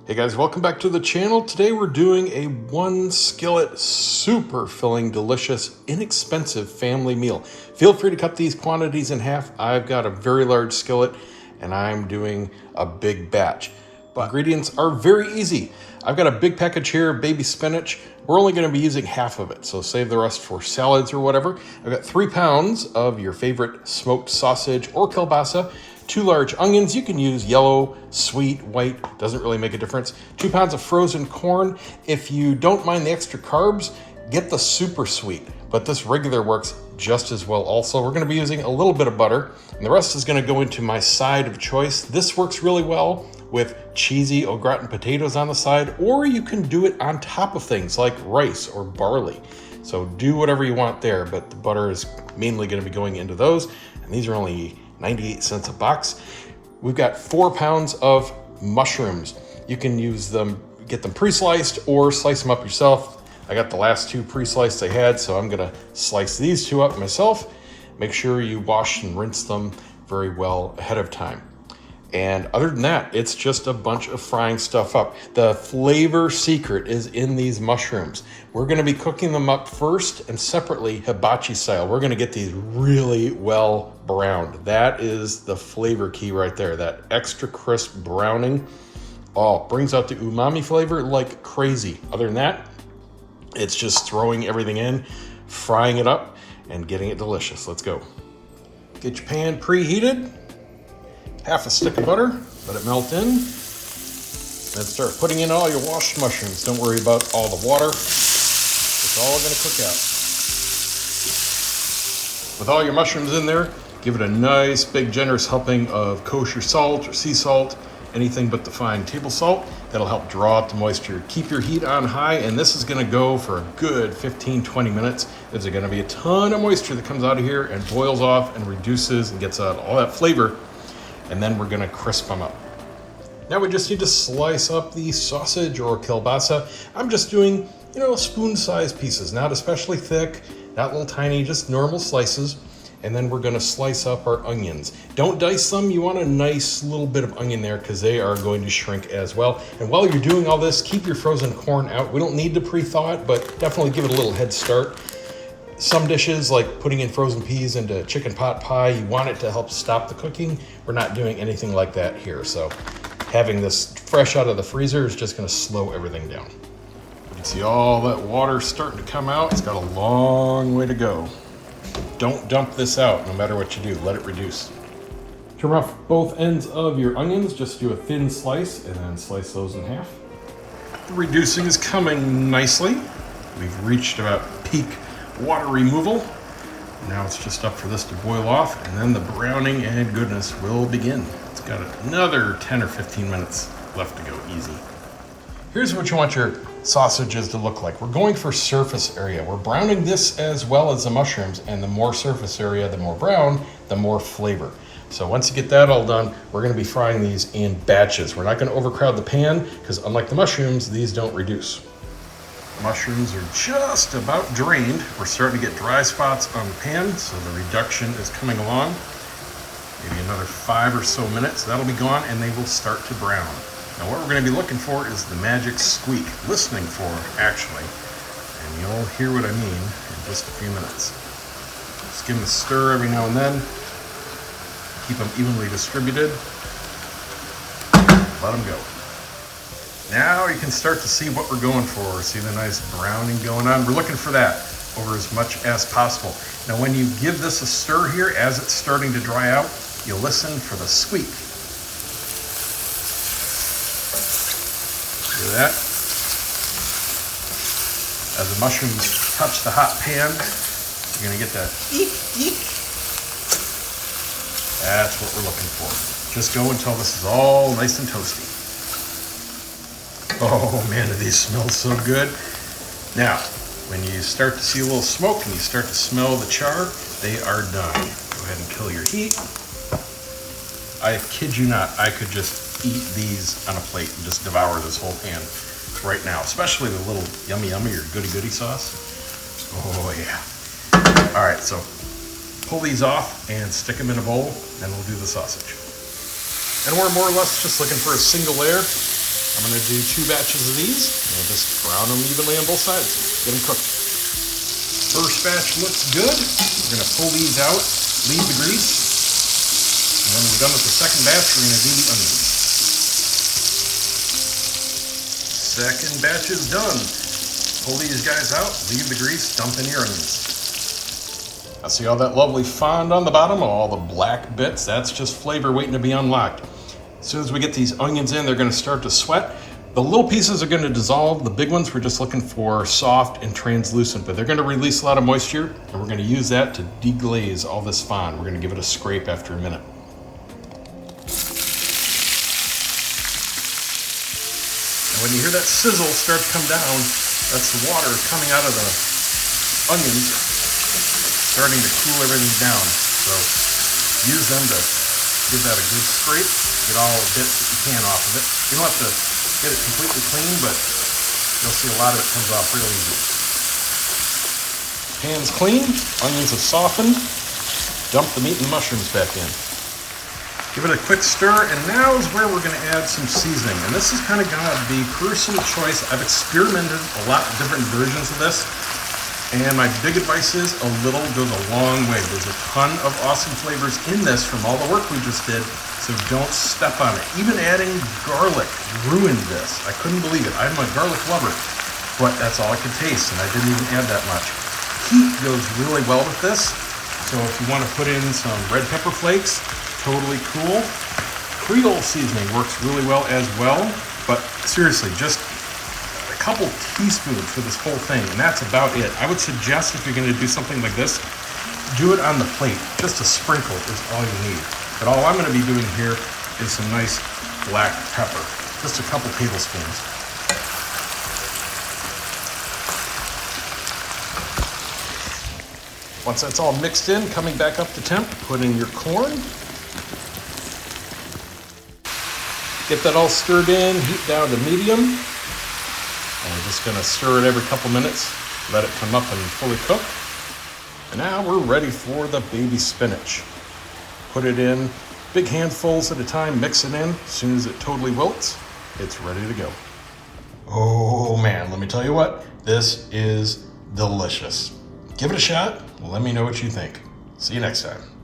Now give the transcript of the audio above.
Hey guys, welcome back to the channel. Today we're doing a one skillet, super filling, delicious, inexpensive family meal. Feel free to cut these quantities in half. I've got a very large skillet and I'm doing a big batch. But ingredients are very easy. I've got a big package here of baby spinach. We're only gonna be using half of it, so save the rest for salads or whatever. I've got 3 pounds of your favorite smoked sausage or kielbasa, 2 large onions. You can use yellow, sweet, white, doesn't really make a difference. 2 pounds of frozen corn. If you don't mind the extra carbs, get the super sweet, but this regular works just as well also. We're gonna be using a little bit of butter, and the rest is gonna go into my side of choice. This works really well with cheesy au gratin potatoes on the side, or you can do it on top of things like rice or barley. So do whatever you want there, but the butter is mainly gonna be going into those, and these are only 98 cents a box. We've got 4 pounds of mushrooms. You can use them, get them pre-sliced or slice them up yourself. I got the last 2 pre-sliced I had, so I'm gonna slice these 2 up myself. Make sure you wash and rinse them very well ahead of time. And other than that, it's just a bunch of frying stuff up. The flavor secret is in these mushrooms. We're gonna be cooking them up first and separately hibachi style. We're gonna get these really well browned. That is the flavor key right there, that extra crisp browning. Oh, brings out the umami flavor like crazy. Other than that, it's just throwing everything in, frying it up, and getting it delicious. Let's go. Get your pan preheated. Half a stick of butter, let it melt in. Then start putting in all your washed mushrooms. Don't worry about all the water. It's all gonna cook out. With all your mushrooms in there, give it a nice big generous helping of kosher salt or sea salt, anything but the fine table salt. That'll help draw out the moisture. Keep your heat on high, and this is gonna go for a good 15-20 minutes. There's gonna be a ton of moisture that comes out of here and boils off and reduces and gets out all that flavor. And then we're gonna crisp them up. Now we just need to slice up the sausage or kielbasa. I'm just doing, spoon-sized pieces, not especially thick, not little tiny, just normal slices. And then we're gonna slice up our onions. Don't dice them, you want a nice little bit of onion there because they are going to shrink as well. And while you're doing all this, keep your frozen corn out. We don't need to pre-thaw it, but definitely give it a little head start. Some dishes, like putting in frozen peas into chicken pot pie, you want it to help stop the cooking. We're not doing anything like that here, so having this fresh out of the freezer is just gonna slow everything down. You can see all that water starting to come out. It's got a long way to go. Don't dump this out, no matter what you do. Let it reduce. Trim off both ends of your onions. Just do a thin slice and then slice those in half. The reducing is coming nicely. We've reached about peak water removal. Now it's just up for this to boil off, and then the browning and goodness will begin. It's got another 10 or 15 minutes left to go easy. Here's what you want your sausages to look like. We're going for surface area. We're browning this as well as the mushrooms, and the more surface area, the more brown, the more flavor. So once you get that all done, we're gonna be frying these in batches. We're not gonna overcrowd the pan, because unlike the mushrooms, these don't reduce. Mushrooms are just about drained. We're starting to get dry spots on the pan, so the reduction is coming along. Maybe another 5 or so minutes, that'll be gone, and they will start to brown. Now what we're gonna be looking for is the magic squeak, listening for, actually, and you'll hear what I mean in just a few minutes. Just give them a stir every now and then. Keep them evenly distributed. Let them go. Now you can start to see what we're going for. See the nice browning going on? We're looking for that over as much as possible. Now when you give this a stir here, as it's starting to dry out, you'll listen for the squeak. Hear that? As the mushrooms touch the hot pan, you're gonna get that eek, eek. That's what we're looking for. Just go until this is all nice and toasty. Oh man, do these smell so good. Now, when you start to see a little smoke and you start to smell the char, they are done. Go ahead and kill your heat. I kid you not, I could just eat these on a plate and just devour this whole pan right now, especially the little yummy or goody sauce. Oh yeah. All right, so pull these off and stick them in a bowl, and we'll do the sausage. And we're more or less just looking for a single layer. I'm gonna do 2 batches of these and just brown them evenly on both sides. Get them cooked. First batch looks good. We're gonna pull these out, leave the grease, and when we're done with the second batch, we're gonna do the onions. Second batch is done. Pull these guys out, leave the grease, dump in your onions. Now see all that lovely fond on the bottom, all the black bits? That's just flavor waiting to be unlocked. As soon as we get these onions in, they're gonna start to sweat. The little pieces are gonna dissolve. The big ones, we're just looking for soft and translucent, but they're gonna release a lot of moisture, and we're gonna use that to deglaze all this fond. We're gonna give it a scrape after a minute. And when you hear that sizzle start to come down, that's the water coming out of the onions, starting to cool everything down. So use them to give that a good scrape, get all the bits that you can off of it. You don't have to get it completely clean, but you'll see a lot of it comes off real easy. Pan's clean, onions have softened. Dump the meat and the mushrooms back in. Give it a quick stir, and now is where we're gonna add some seasoning. And this is kind of gonna be personal choice. I've experimented a lot of different versions of this, and my big advice is a little goes a long way. There's a ton of awesome flavors in this from all the work we just did, so don't step on it. Even adding garlic ruined this. I couldn't believe it. I'm a garlic lover, but that's all I could taste, and I didn't even add that much. Heat goes really well with this, so if you want to put in some red pepper flakes, totally cool. Creole seasoning works really well as well, but seriously, just a couple teaspoons for this whole thing, and that's about it. I would suggest if you're going to do something like this, do it on the plate. Just a sprinkle is all you need. But all I'm going to be doing here is some nice black pepper, just a couple tablespoons. Once that's all mixed in, coming back up to temp, put in your corn. Get that all stirred in, heat down to medium. And we're just gonna stir it every couple minutes, let it come up and fully cook. And now we're ready for the baby spinach. Put it in big handfuls at a time, mix it in. As soon as it totally wilts, it's ready to go. Oh man, let me tell you what, this is delicious. Give it a shot, let me know what you think. See you next time.